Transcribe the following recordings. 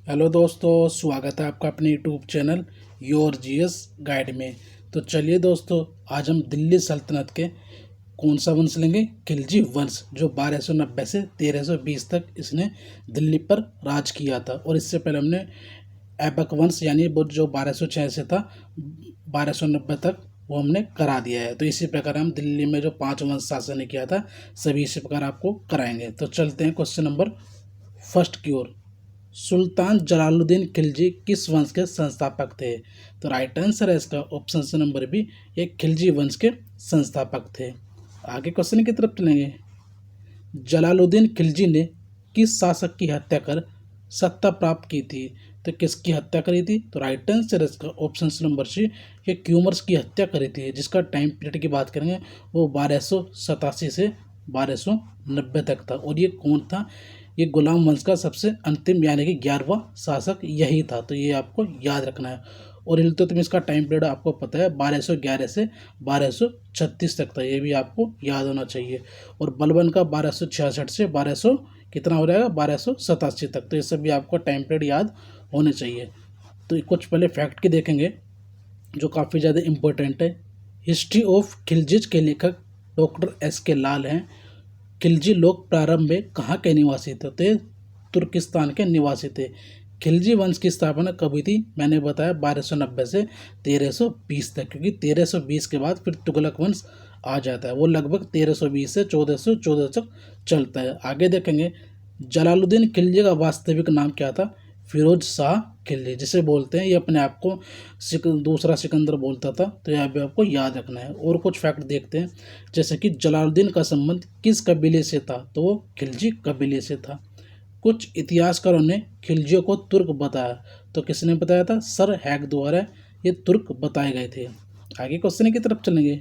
Hello दोस्तों, स्वागत है आपका अपने YouTube channel your GS guide में। तो चलिए दोस्तों, आज हम दिल्ली सल्तनत के कौन सा वंश लेंगे? खिलजी वंश, जो 1290 से 1320 तक इसने दिल्ली पर राज किया था। और इससे पहले हमने ऐबक वंश यानी वो जो 1206 से था 1290 तक, वो हमने करा दिया है। तो इसी प्रकार हम दिल्ली में जो 5 वंश शासन ने किया था सभी इसी प्रकार आपको कराएंगे। तो चलते हैं क्वेश्चन नंबर फर्स्ट की ओर। सुल्तान जलालुद्दीन खिलजी किस वंश के संस्थापक थे? तो राइट आंसर है इसका ऑप्शन नंबर बी, ये खिलजी वंश के संस्थापक थे। आगे क्वेश्चन की तरफ चलेंगे। जलालुद्दीन खिलजी ने किस शासक की हत्या कर सत्ता प्राप्त की थी? तो किसकी हत्या करी थी? तो राइट आंसर है इसका ऑप्शन नंबर सी, ये क्यूमर्स की हत्या करी थी, जिसका टाइम पीरियड की बात करेंगे वो 1287 से 1290 तक था। और ये कौन था? ये गुलाम वंश का सबसे अंतिम यानी कि 11वां शासक यही था। तो ये आपको याद रखना है। और इल्तुतमिश इसका टाइम पीरियड आपको पता है 1211 से 1236 तक था, ये भी आपको याद होना चाहिए। और बलबन का 1266 से 1200 कितना हो जाएगा 1287 तक। तो ये सब भी आपको टाइम पीरियड याद होने चाहिए। तो कुछ पहले फैक्ट की देखेंगे जो काफ़ी ज़्यादा इम्पोर्टेंट है। हिस्ट्री ऑफ खिलजिज के लेखक डॉक्टर एस के लाल हैं। खिलजी लोग प्रारंभ में कहाँ के निवासी थे? तो ये तुर्किस्तान के निवासी थे। खिलजी वंश की स्थापना कब हुई थी? मैंने बताया 1290 से 1320 तक, क्योंकि 1320 के बाद फिर तुगलक वंश आ जाता है। वो लगभग 1320 से 1414 तक चलता है। आगे देखेंगे, जलालुद्दीन खिलजी का वास्तविक नाम क्या था? फिरोज शाह खिलजी, जिसे बोलते हैं, ये अपने आप को दूसरा सिकंदर बोलता था। तो यह भी आपको याद रखना है। और कुछ फैक्ट देखते हैं, जैसे कि जलालुद्दीन का संबंध किस कबीले से था? तो वो खिलजी कबीले से था। कुछ इतिहासकारों ने खिलजियों को तुर्क बताया, तो किसने बताया था? सर हैक द्वारा ये तुर्क बताए गए थे। आगे क्वेश्चन की तरफ चलेंगे।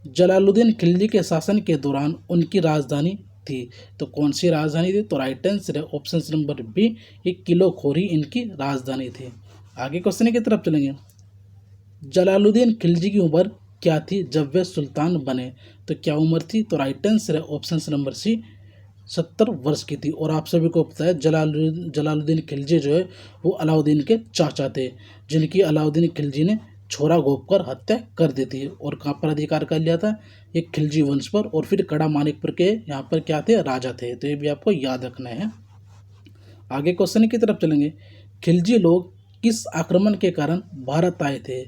जलालुद्दीन खिलजी के शासन के दौरान उनकी राजधानी थी, तो कौन सी राजधानी थी? तो राइट आंसर है ऑप्शन नंबर बी, ये किलो खोरी इनकी राजधानी थी। आगे क्वेश्चन की तरफ चलेंगे। जलालुद्दीन खिलजी की उम्र क्या थी जब वे सुल्तान बने? तो क्या उम्र थी? तो राइट आंसर है ऑप्शन नंबर सी, 70 वर्ष की थी। और आप सभी को पता है जलालुद्दीन खिलजी जो है वो अलाउद्दीन के चाचा थे, जिनकी अलाउद्दीन खिलजी ने छोरा घोंप कर हत्या कर दी थी। और कहाँ पर अधिकार कर लिया था? ये खिलजी वंश पर। और फिर कड़ा मानिकपुर के यहाँ पर क्या थे? राजा थे। तो ये भी आपको याद रखना है। आगे क्वेश्चन की तरफ चलेंगे। खिलजी लोग किस आक्रमण के कारण भारत आए थे?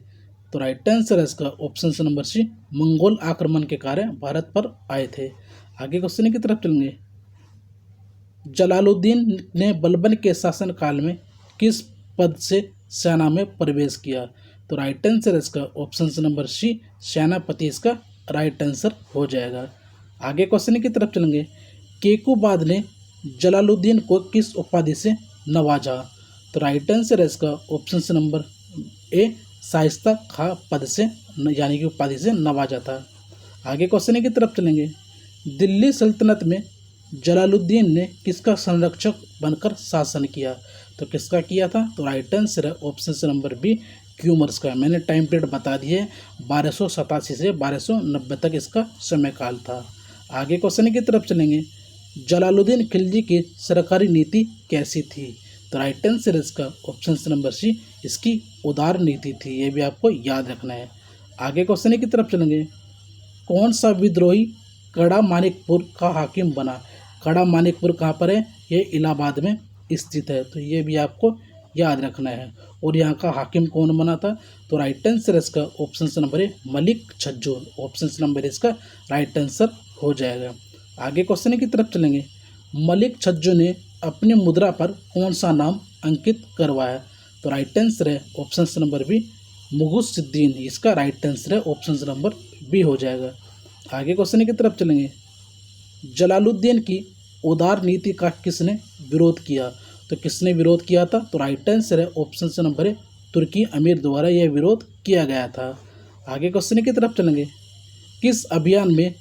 तो राइट आंसर है इसका ऑप्शन नंबर सी, मंगोल आक्रमण के कारण भारत पर आए थे। आगे क्वेश्चन की तरफ चलेंगे। जलालुद्दीन ने बलबन के शासनकाल में किस पद से सेना में प्रवेश किया? तो राइट आंसर इसका ऑप्शन नंबर सी, सेनापति इसका राइट आंसर हो जाएगा। आगे क्वेश्चन की तरफ चलेंगे। केकुबाद ने जलालुद्दीन को किस उपाधि से नवाजा? तो राइट आंसर है इसका ऑप्शन नंबर ए, शाइस्ता खां पद से यानी कि उपाधि से नवाजा था। आगे क्वेश्चन की तरफ चलेंगे। दिल्ली सल्तनत में जलालुद्दीन ने किसका संरक्षक बनकर शासन किया? तो किसका किया था? तो राइट आंसर है ऑप्शन नंबर बी, क्यूमर्स का। मैंने टाइम पीरियड बता दिए, 1287 से 1290 तक इसका समय काल था। आगे क्वेश्चन की तरफ चलेंगे। जलालुद्दीन खिलजी की सरकारी नीति कैसी थी? तो राइट आंसर इसका ऑप्शन नंबर सी, इसकी उदार नीति थी। ये भी आपको याद रखना है। आगे क्वेश्चन की तरफ चलेंगे। कौन सा विद्रोही कड़ा मानिकपुर का हाकिम बना? कड़ा मानिकपुर कहाँ पर है? ये इलाहाबाद में स्थित है। तो ये भी आपको याद रखना है। और यहाँ का हाकिम कौन बना था? तो राइट आंसर इसका ऑप्शन नंबर है मलिक छज्जू। ऑप्शन नंबर इसका राइट आंसर हो जाएगा। आगे क्वेश्चन की तरफ चलेंगे। मलिक छज्जू ने अपनी मुद्रा पर कौन सा नाम अंकित करवाया? तो राइट आंसर है ऑप्शन नंबर बी, मुगुसुद्दीन। इसका राइट आंसर है ऑप्शन नंबर बी हो जाएगा। आगे क्वेश्चन की तरफ चलेंगे। जलालुद्दीन की उदार नीति का किसने विरोध किया? तो किसने विरोध किया था? तो राइट आंसर है ऑप्शन नंबर है, तुर्की अमीर द्वारा यह विरोध किया गया था। आगे क्वेश्चन की तरफ चलेंगे। किस अभियान में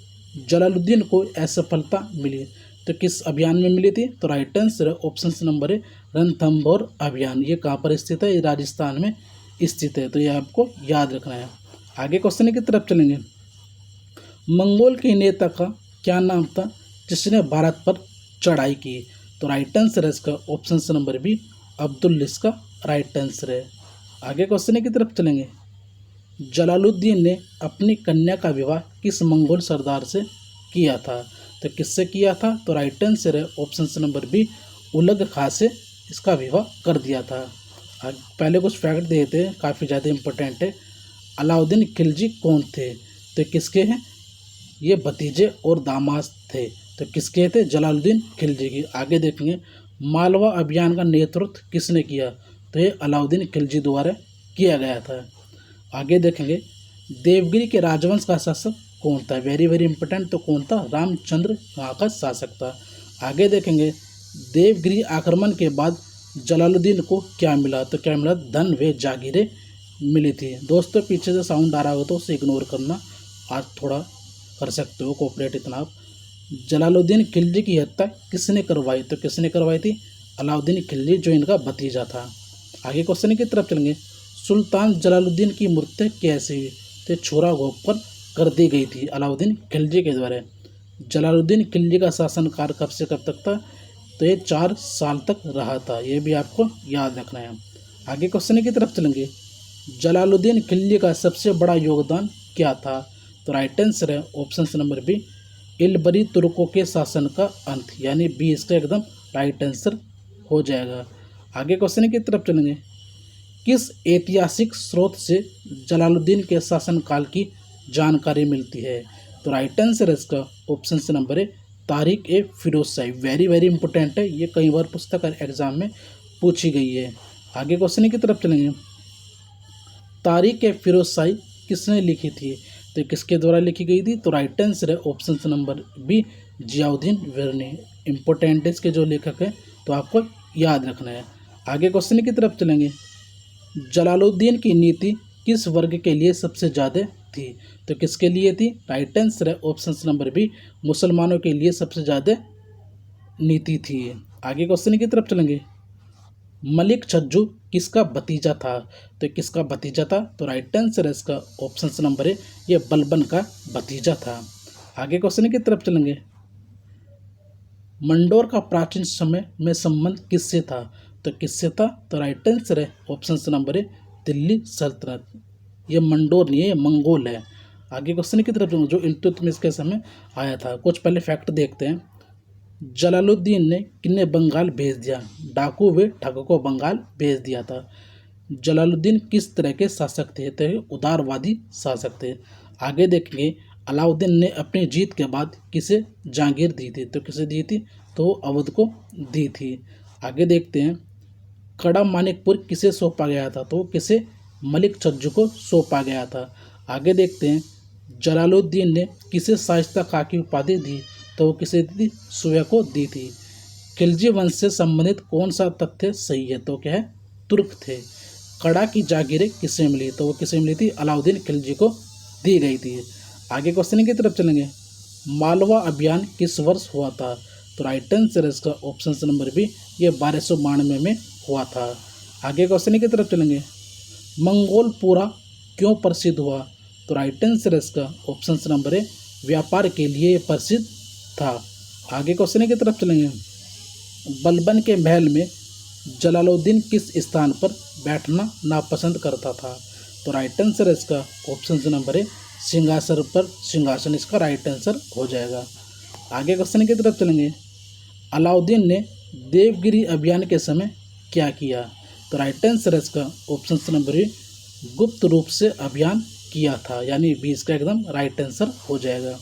जलालुद्दीन को असफलता मिली? तो किस अभियान में मिली थी? तो राइट आंसर है ऑप्शन नंबर है रणथंभौर अभियान। ये कहाँ पर स्थित है? ये राजस्थान में स्थित है। तो ये आपको याद रखना है। आगे क्वेश्चन की तरफ चलेंगे। मंगोल के नेता का क्या नाम था जिसने भारत पर चढ़ाई की? तो राइट आंसर है इसका ऑप्शन नंबर बी, अब्दुल इसका राइट आंसर है। आगे क्वेश्चन की तरफ चलेंगे। जलालुद्दीन ने अपनी कन्या का विवाह किस मंगोल सरदार से किया था? तो किससे किया था? तो राइट आंसर है ऑप्शन नंबर बी, उलग खां से इसका विवाह कर दिया था। पहले कुछ फैक्ट देते हैं, काफ़ी ज़्यादा इंपॉर्टेंट है। अलाउद्दीन खिलजी कौन थे? तो किसके हैं? ये भतीजे और दामाद थे। तो किसके थे? जलालुद्दीन खिलजी की। आगे देखेंगे मालवा अभियान का नेतृत्व किसने किया? तो ये अलाउद्दीन खिलजी द्वारा किया गया था। आगे देखेंगे देवगिरी के राजवंश का शासक कौन था? Very very important. तो कौन था? रामचंद्र वहाँ का शासक था। आगे देखेंगे देवगिरी आक्रमण के बाद जलालुद्दीन को क्या मिला? तो क्या मिला? धन व जागीरें मिली थी। दोस्तों पीछे से साउंड आ रहा हो तो उसे इग्नोर करना, आज थोड़ा कर सकते हो कोऑपरेट इतना आप। जलालुद्दीन खिलजी की हत्या किसने करवाई? तो किसने करवाई थी? अलाउद्दीन खिलजी, जो इनका भतीजा था। आगे क्वेश्चन की तरफ चलेंगे। सुल्तान जलालुद्दीन की मृत्यु कैसे हुई? तो छोरा घोंप कर दी गई थी अलाउद्दीन खिलजी के द्वारा। जलालुद्दीन खिलजी का शासनकाल कब से कब तक था? तो ये 4 साल तक रहा था। ये भी आपको याद रखना है। आगे क्वेश्चन की तरफ चलेंगे। जलालुद्दीन खिलजी का सबसे बड़ा योगदान क्या था? तो राइट आंसर है ऑप्शन नंबर बी, इलबरी तुर्कों के शासन का अंत, यानी बी इसका एकदम राइट आंसर हो जाएगा। आगे क्वेश्चन की तरफ चलेंगे। किस ऐतिहासिक स्रोत से जलालुद्दीन के शासनकाल की जानकारी मिलती है? तो राइट आंसर है इसका ऑप्शन नंबर है, तारीख ए फिरोज शाही। वेरी वेरी इंपॉर्टेंट है, ये कई बार पुस्तक एग्जाम में पूछी गई है। आगे क्वेश्चन की तरफ चलेंगे। तारीख ए फिरोज शाही किसने लिखी थी? तो किसके द्वारा लिखी गई थी? तो राइट आंसर है option number B, Ziauddin Barani. Important इसके जो लेखक हैं, तो आपको याद रखना है। आगे क्वेश्चन की तरफ चलेंगे। जलालुद्दीन की नीति किस वर्ग के लिए सबसे ज़्यादा थी? तो किसके लिए थी? राइट आंसर है ऑप्शन नंबर बी, मुसलमानों के लिए सबसे ज़्यादा नीति थी। आगे क्वेश्चन की तरफ चलेंगे। मलिक छज्जू किसका भतीजा था? तो किसका भतीजा था? तो राइट आंसर है इसका ऑप्शन नंबर है, ये बलबन का भतीजा था। आगे क्वेश्चन की तरफ चलेंगे। मंडोर का प्राचीन समय में संबंध किससे था? तो किससे था? तो राइट आंसर है ऑप्शन नंबर है, दिल्ली सल्तनत। ये मंडोर नहीं है, ये मंगोल है। आगे क्वेश्चन की तरफ जो इल्तुतमिश के समय आया था, कुछ पहले फैक्ट देखते हैं। जलालुद्दीन ने किन्हें बंगाल भेज दिया? डाकू व ठग को बंगाल भेज दिया था। जलालुद्दीन किस तरह के शासक थे? तो उदारवादी शासक थे। आगे देखेंगे अलाउद्दीन ने अपनी जीत के बाद किसे जागीर दी थी? तो किसे दी थी? तो अवध को दी थी। आगे देखते हैं कड़ा मानिकपुर किसे सौंपा गया था? तो किसे? मलिक छज्जू को सौंपा गया था। आगे देखते हैं जलालुद्दीन ने किसे शाइस्ता खां की उपाधि दी? तो किसे दी? सूर्य को दी थी। खिलजी वंश से संबंधित कौन सा तथ्य सही है? तो क्या है? तुर्क थे। कड़ा की जागीरें किसे मिली? तो वो किसे मिली थी? अलाउद्दीन खिलजी को दी गई थी। आगे क्वेश्चन की तरफ चलेंगे। मालवा अभियान किस वर्ष हुआ था? तो राइट आंसर है इसका ऑप्शन नंबर बी, ये 1292 में हुआ था। आगे क्वेश्चन की तरफ चलेंगे। मंगोलपुरा क्यों प्रसिद्ध हुआ? तो राइट आंसर है इसका ऑप्शन नंबर है, व्यापार के लिए प्रसिद्ध था। आगे क्वेश्चन की तरफ चलेंगे। बलबन के महल में जलालुद्दीन किस स्थान पर बैठना नापसंद करता था? तो राइट आंसर है इसका ऑप्शन नंबर है, सिंहासन पर सिंहासन इसका राइट आंसर हो जाएगा। आगे क्वेश्चन की तरफ चलेंगे। अलाउद्दीन ने देवगिरी अभियान के समय क्या किया? तो राइट आंसर है इसका ऑप्शन नंबर है, गुप्त रूप से अभियान किया था, यानी बी इसका एकदम राइट आंसर हो जाएगा।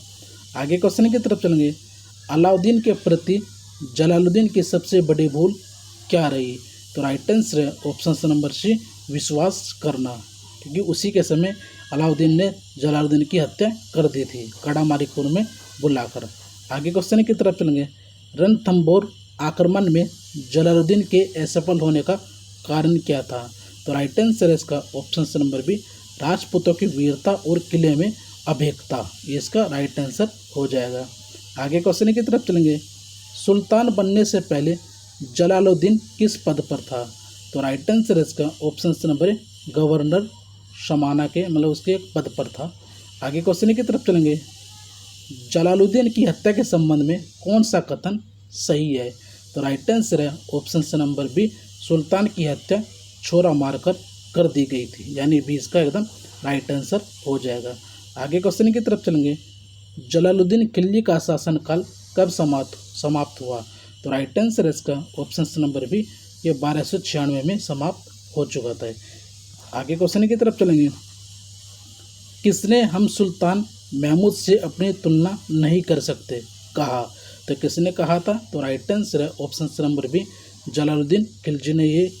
आगे क्वेश्चन की तरफ चलेंगे। अलाउद्दीन के प्रति जलालुद्दीन की सबसे बड़ी भूल क्या रही? तो राइट आंसर है ऑप्शन नंबर सी, विश्वास करना, क्योंकि उसी के समय अलाउद्दीन ने जलालुद्दीन की हत्या कर दी थी कड़ा मानिकपुर में बुलाकर। आगे क्वेश्चन की तरफ चलेंगे। रणथंभौर आक्रमण में जलालुद्दीन के असफल होने का कारण क्या था? तो राइट आंसर है इसका ऑप्शन नंबर बी, राजपूतों की वीरता और किले में अभेद्यता, ये इसका राइट आंसर हो जाएगा। आगे क्वेश्चन की तरफ चलेंगे। सुल्तान बनने से पहले जलालुद्दीन किस पद पर था? तो राइट आंसर है इसका ऑप्शन नंबर है, गवर्नर शमाना के, मतलब उसके एक पद पर था। आगे क्वेश्चन की तरफ चलेंगे। जलालुद्दीन की हत्या के संबंध में कौन सा कथन सही है? तो राइट आंसर है ऑप्शन से नंबर बी, सुल्तान की हत्या छोरा मारकर कर दी गई थी, यानी बी इसका एकदम राइट आंसर हो जाएगा। आगे क्वेश्चन की तरफ चलेंगे। जलालुद्दीन खिलजी का शासनकाल कब समाप्त हुआ? तो राइट आंसर है इसका ऑप्शन नंबर बी, ये 1296 में समाप्त हो चुका था। आगे क्वेश्चन की तरफ चलेंगे। किसने हम सुल्तान महमूद से अपनी तुलना नहीं कर सकते कहा? तो किसने कहा था? तो राइट आंसर है option number B, Jalaluddin Khilji ने ये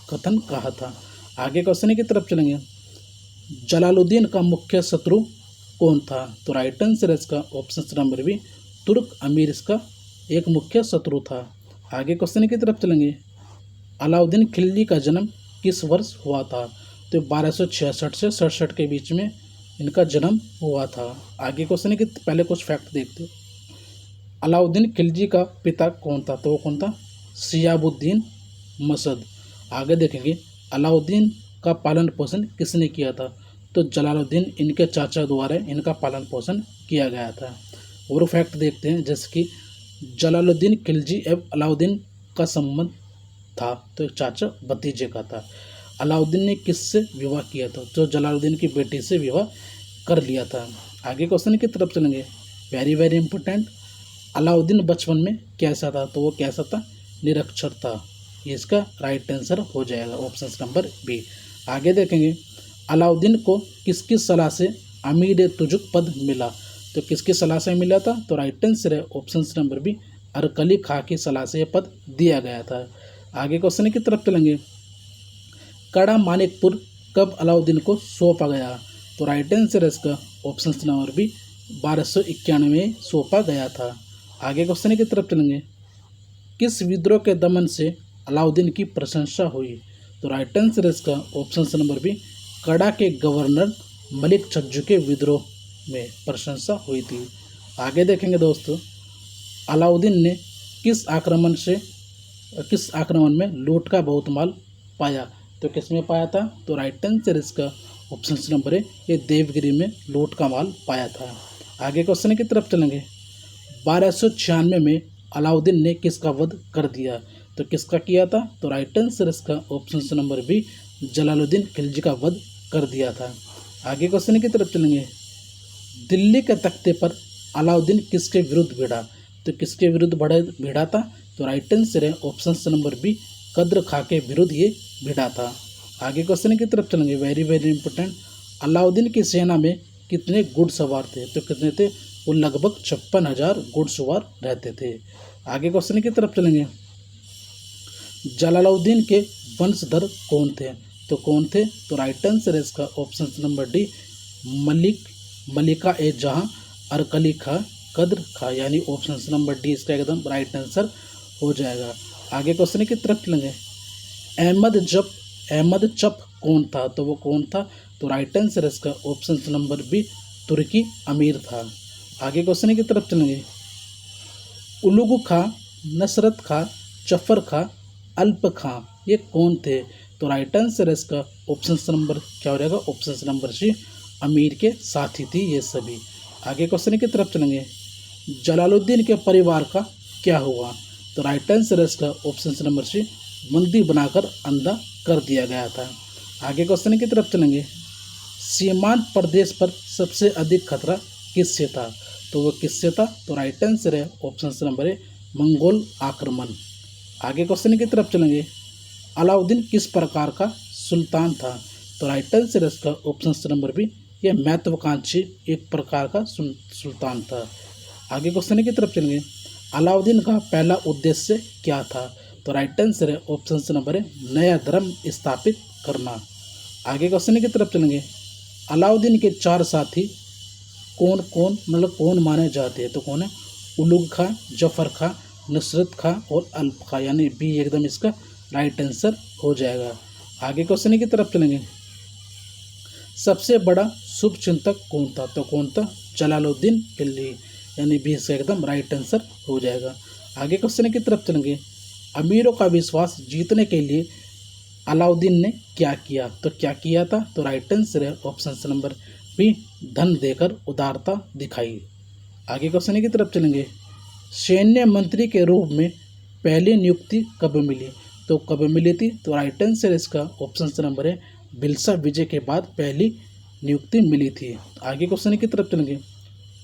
कथन कहा था। आगे क्वेश्चन की तरफ चलेंगे। जलालुद्दीन का मुख्य शत्रु कौन था? तो राइट आंसर है इसका ऑप्शन नंबर बी, तुर्क अमीर इसका एक मुख्य शत्रु था। आगे क्वेश्चन की तरफ चलेंगे। अलाउद्दीन खिलजी का जन्म किस वर्ष हुआ था? तो 1266 से 67 के बीच में इनका जन्म हुआ था। आगे क्वेश्चन के पहले कुछ फैक्ट देखते हैं। अलाउद्दीन खिलजी का पिता कौन था? तो वो कौन था? शिहाबुद्दीन मसद। आगे देखेंगे अलाउद्दीन का पालन पोषण किसने किया था? तो जलालुद्दीन इनके चाचा द्वारा इनका पालन पोषण किया गया था। और फैक्ट देखते हैं, जैसे कि जलालुद्दीन खिलजी एवं अलाउद्दीन का संबंध था तो एक चाचा भतीजे का था। अलाउद्दीन ने किससे विवाह किया था? तो जलालुद्दीन की बेटी से विवाह कर लिया था। आगे क्वेश्चन की तरफ चलेंगे। Very very important. अलाउद्दीन बचपन में कैसा था? तो वो कैसा था? निरक्षर था। ये इसका राइट आंसर हो जाएगा ऑप्शन नंबर बी। आगे देखेंगे। अलाउद्दीन को किसकी सलाह से अमीर तुजुक पद मिला? तो किसकी सलाह से मिला था? तो राइट आंसर है ऑप्शन नंबर बी, अरकली खां की सलाह से यह पद दिया गया था। आगे क्वेश्चन की तरफ चलेंगे। कड़ा मानिकपुर कब अलाउद्दीन को सौंपा गया? तो राइट आंसर है इसका ऑप्शन नंबर बी, 1291 में सौंपा गया था। आगे क्वेश्चन की तरफ चलेंगे। किस विद्रोह के दमन से अलाउद्दीन की प्रशंसा हुई? तो राइट आंसर है इसका ऑप्शन नंबर बी, कड़ा के गवर्नर मलिक छज्जू के विद्रोह में प्रशंसा हुई थी। आगे देखेंगे दोस्तों, अलाउद्दीन ने किस आक्रमण में लूट का बहुत माल पाया? तो किस में पाया था? तो राइट आंसर इसका ऑप्शन नंबर है, ये देवगिरी में लूट का माल पाया था। आगे क्वेश्चन की तरफ चलेंगे। 1296 में अलाउद्दीन ने किसका वध कर दिया? तो किसका किया था? तो राइट आंसर इसका option number B, Jalaluddin Khilji का वध कर दिया था। आगे क्वेश्चन की तरफ चलेंगे। दिल्ली के तख्ते पर अलाउद्दीन किसके विरुद्ध भिड़ा? तो किसके विरुद्ध भिड़ा था? तो राइट आंसर है ऑप्शन नंबर बी, कद्र खां के विरुद्ध ये भिड़ा था। आगे क्वेश्चन की तरफ चलेंगे। Very very important. अलाउद्दीन की सेना में कितने घुड़सवार थे? तो कितने थे? वो लगभग 56,000 घुड़सवार रहते थे। आगे क्वेश्चन की तरफ चलेंगे। जलालुद्दीन के वंशधर कौन थे? तो कौन थे? तो राइट आंसर है इसका ऑप्शन नंबर डी, मलिका ए जहां, अरकली खां, कद्र खां, यानी ऑप्शन नंबर डी इसका एकदम राइट आंसर हो जाएगा। आगे क्वेश्चन की तरफ चलेंगे। अहमद चप कौन था? तो वो कौन था? तो राइट आंसर है इसका ऑप्शन नंबर बी, तुर्की अमीर था। आगे क्वेश्चन की तरफ चलेंगे। उलुग खां, नसरत खां, जफर खां, अल्प खां, ये कौन थे? तो राइट आंसर है इसका ऑप्शन नंबर क्या हो जाएगा? ऑप्शन नंबर सी, अमीर के साथी थी ये सभी। आगे क्वेश्चन की तरफ चलेंगे। जलालुद्दीन के परिवार का क्या हुआ? तो राइट आंसर है इसका ऑप्शन नंबर सी, बंदी बनाकर अंधा कर दिया गया था। आगे क्वेश्चन की तरफ चलेंगे। सीमांत प्रदेश पर सबसे अधिक खतरा किससे था? तो वो किससे था? तो राइट आंसर है ऑप्शन नंबर ए, मंगोल आक्रमण। आगे क्वेश्चन की तरफ चलेंगे। अलाउद्दीन किस प्रकार का सुल्तान था? तो राइट आंसर है इसका ऑप्शन नंबर बी, यह महत्वाकांक्षी एक प्रकार का सुल्तान था। आगे क्वेश्चन की तरफ चलेंगे। अलाउद्दीन का पहला उद्देश्य क्या था? तो राइट आंसर है ऑप्शन नंबर है, नया धर्म स्थापित करना। आगे क्वेश्चन की तरफ चलेंगे। अलाउद्दीन के 4 साथी कौन माने जाते हैं? तो कौन है? उलुग खां, जफर खां, नुसरत खां और अल्प खां, यानी बी एकदम इसका राइट आंसर हो जाएगा। आगे क्वेश्चन की तरफ चलेंगे। सबसे बड़ा शुभ चिंतक कौन था? तो कौन था? जलालुद्दीन खिलजी, यानी बी इसका एकदम राइट आंसर हो जाएगा। आगे क्वेश्चन की तरफ चलेंगे। अमीरों का विश्वास जीतने के लिए अलाउद्दीन ने क्या किया? तो क्या किया था? तो राइट आंसर है ऑप्शन नंबर बी, धन देकर उदारता दिखाई। आगे क्वेश्चन की तरफ चलेंगे। सैन्य मंत्री के रूप में पहली नियुक्ति कब मिली? तो कब मिली थी? तो राइट आंसर इसका ऑप्शन नंबर है भिल्सा विजय के बाद पहली नियुक्ति मिली थी। आगे क्वेश्चन की तरफ चलेंगे।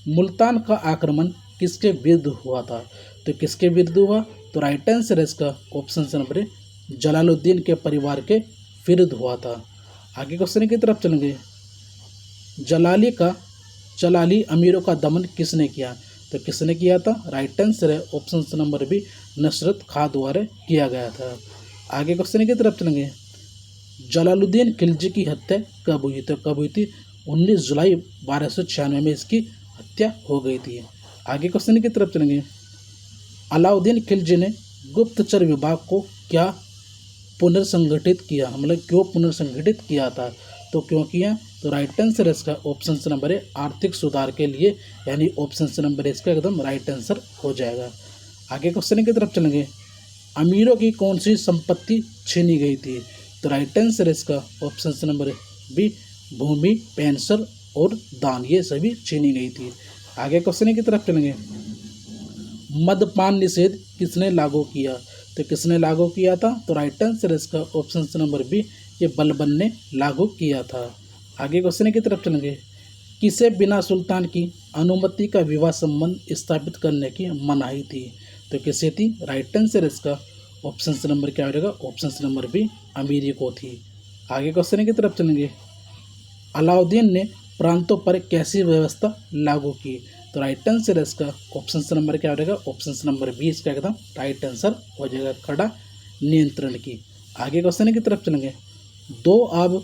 मुल्तान का आक्रमण किसके विरुद्ध हुआ था? तो किसके विरुद्ध हुआ? तो राइट आंसर इसका ऑप्शन नंबर है जलालुद्दीन के परिवार के विरुद्ध हुआ था। आगे क्वेश्चन की तरफ चलेंगे। जलाली अमीरों का दमन किसने किया? तो किसने किया था? राइट आंसर है ऑप्शन नंबर बी नुसरत खां द्वारा किया गया था। आगे क्वेश्चन की तरफ चलेंगे। जलालुद्दीन खिलजी की हत्या कब हुई? तो कब हुई थी? 19 जुलाई 1296 में इसकी हत्या हो गई थी। आगे क्वेश्चन की तरफ चलेंगे। अलाउद्दीन खिलजी ने गुप्तचर विभाग को क्या पुनर्संगठित किया? मतलब क्यों पुनर्संगठित किया था? तो क्यों किया? तो राइट आंसर इसका ऑप्शन नंबर है आर्थिक सुधार के लिए, यानी ऑप्शन नंबर इसका एकदम राइट आंसर हो जाएगा। आगे क्वेश्चन की तरफ चलेंगे। अमीरों की कौन सी संपत्ति छीनी गई थी? तो राइट आंसर इसका ऑप्शन नंबर बी भूमि, पेंशन और दान, ये सभी छीनी गई थी। आगे क्वेश्चन की तरफ चलेंगे। मद्यपान निषेध किसने लागू किया? तो किसने लागू किया था? तो राइट आंसर इसका ऑप्शन नंबर बी ये बलबन ने लागू किया था। आगे क्वेश्चन की तरफ चलेंगे। किसे बिना सुल्तान की अनुमति का विवाह संबंध स्थापित करने की मनाही थी? तो किसे थी? राइट आंसर इसका ऑप्शन नंबर क्या हो जाएगा? ऑप्शन नंबर बी अमीरी को थी। आगे क्वेश्चन की तरफ चलेंगे। अलाउद्दीन ने प्रांतों पर कैसी व्यवस्था लागू की? तो राइट आंसर इसका ऑप्शन नंबर क्या हो जाएगा? ऑप्शन नंबर बी इसका एकदम राइट आंसर हो जाएगा, कड़ा नियंत्रण की। आगे क्वेश्चन की तरफ चलेंगे। 2 आब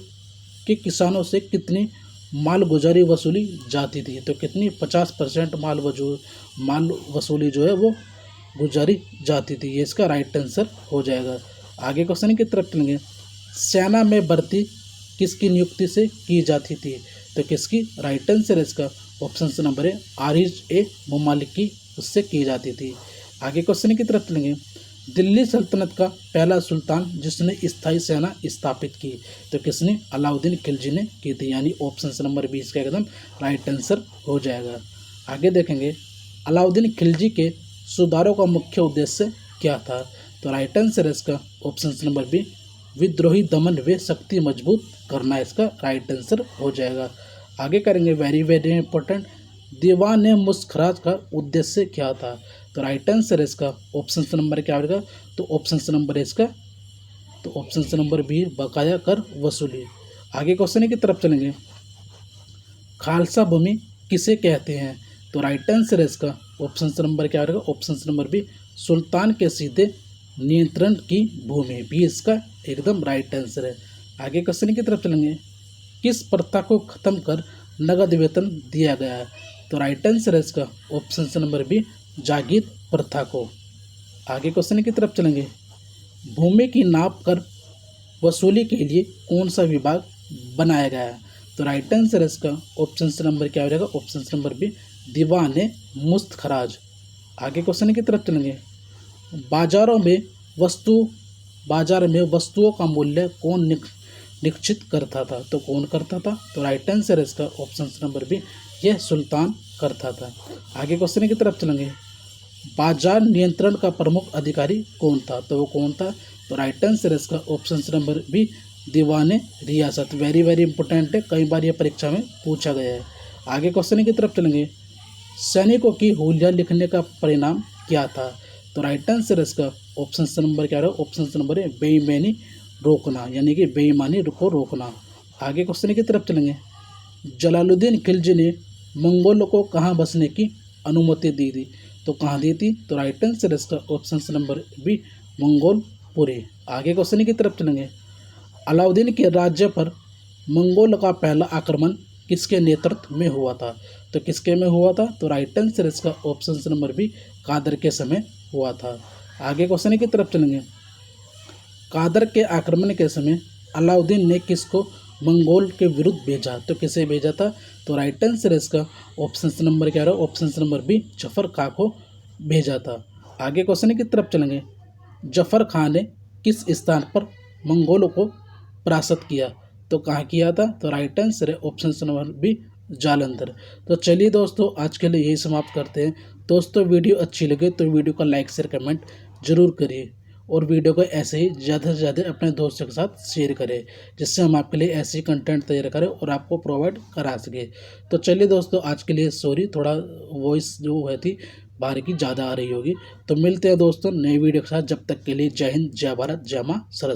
के किसानों से कितनी मालगुजारी वसूली जाती थी? तो कितनी? 50% माल वसूली जो है वो गुजारी जाती थी, ये इसका राइट आंसर हो जाएगा। आगे क्वेश्चन की तरफ चलेंगे। सेना में भर्ती किसकी नियुक्ति से की जाती थी? तो किसकी? राइट आंसर इसका ऑप्शन नंबर है आरिज ए मुमालिक की, उससे की जाती थी। आगे क्वेश्चन की तरफ चलेंगे। दिल्ली सल्तनत का पहला सुल्तान जिसने स्थायी सेना स्थापित की? तो किसने? अलाउद्दीन खिलजी ने की थी, यानी ऑप्शन नंबर 20 का एकदम राइट आंसर हो जाएगा। आगे देखेंगे। अलाउद्दीन खिलजी के सुधारों का मुख्य उद्देश्य क्या था? तो राइट आंसर इसका ऑप्शन नंबर बी विद्रोही दमन व शक्ति मजबूत करना, इसका राइट आंसर हो जाएगा। आगे करेंगे वेरी वेरी इंपॉर्टेंट। दीवान मुस्खराज का उद्देश्य क्या था? तो राइट आंसर इसका ऑप्शन नंबर क्या होगा? तो ऑप्शन नंबर इसका तो ऑप्शन नंबर बी बकाया कर वसूली। आगे क्वेश्चन की तरफ चलेंगे। खालसा भूमि किसे कहते हैं? तो राइट आंसर इसका ऑप्शन नंबर क्या होगा? ऑप्शन नंबर बी सुल्तान के सीधे नियंत्रण की भूमि, भी इसका एकदम राइट आंसर है। आगे क्वेश्चन की तरफ चलेंगे। किस प्रथा को खत्म कर नगद वेतन दिया गया है? तो राइट आंसर है इसका ऑप्शन नंबर बी जागीर प्रथा को। आगे क्वेश्चन की तरफ चलेंगे। भूमि की नाप कर वसूली के लिए कौन सा विभाग बनाया गया है? तो राइट आंसर इसका ऑप्शन नंबर क्या हो जाएगा? ऑप्शन नंबर बी दीवान मुस्तखराज। आगे क्वेश्चन की तरफ चलेंगे। बाजार में वस्तुओं का मूल्य कौन निश्चित करता था? तो कौन करता था? तो राइट आंसर इसका ऑप्शन नंबर बी यह सुल्तान करता था। आगे क्वेश्चन की तरफ चलेंगे। बाजार नियंत्रण का प्रमुख अधिकारी कौन था? तो वो कौन था? तो राइट आंसर इसका ऑप्शन नंबर बी दीवान रियासत। वेरी वेरी इंपॉर्टेंट है, कई बार ये परीक्षा में पूछा गया है। आगे क्वेश्चन की तरफ चलेंगे। सैनिकों की हुलिया लिखने का परिणाम क्या था? तो राइट आंसर इसका ऑप्शन नंबर क्या है? ऑप्शन नंबर है बेईमानी रोकना, यानी कि बेईमानी को रोकना। आगे क्वेश्चन की तरफ चलेंगे। जलालुद्दीन खिलजी ने मंगोलों को कहाँ बसने की अनुमति दी थी? तो कहाँ दी थी? तो राइट आंसर इसका ऑप्शन नंबर बी मंगोलपुरी। आगे क्वेश्चन की तरफ चलेंगे। अलाउद्दीन के राज्य पर मंगोल का पहला आक्रमण किसके नेतृत्व में हुआ था? तो किसके में हुआ था? तो राइट आंसर इसका ऑप्शन नंबर बी कादर के समय हुआ था। आगे क्वेश्चन की तरफ चलेंगे। कादर के आक्रमण के समय अलाउद्दीन ने किसको मंगोल के विरुद्ध भेजा? तो किसे भेजा था? तो राइट आंसर इसका ऑप्शन नंबर क्या रहा? ऑप्शन नंबर बी जफर खां को भेजा था। आगे क्वेश्चन की तरफ चलेंगे। जफर खां ने किस स्थान पर मंगोलों को परास्त किया? तो कहाँ किया था? तो राइट आंसर है ऑप्शन नंबर बी जालंधर। तो चलिए दोस्तों, आज के लिए यही समाप्त करते हैं। दोस्तों वीडियो अच्छी लगे तो वीडियो को लाइक शेयर कमेंट ज़रूर करिए और वीडियो को ऐसे ही ज़्यादा से ज़्यादा अपने दोस्तों के साथ शेयर करें, जिससे हम आपके लिए ऐसे ही कंटेंट तैयार करें और आपको प्रोवाइड करा सके। तो चलिए दोस्तों, आज के लिए सॉरी, थोड़ा वॉइस जो है थी बाहर की ज़्यादा आ रही होगी। तो मिलते हैं दोस्तों नई वीडियो के साथ, जब तक के लिए जय हिंद, जय भारत, जय माँ सरस्वती।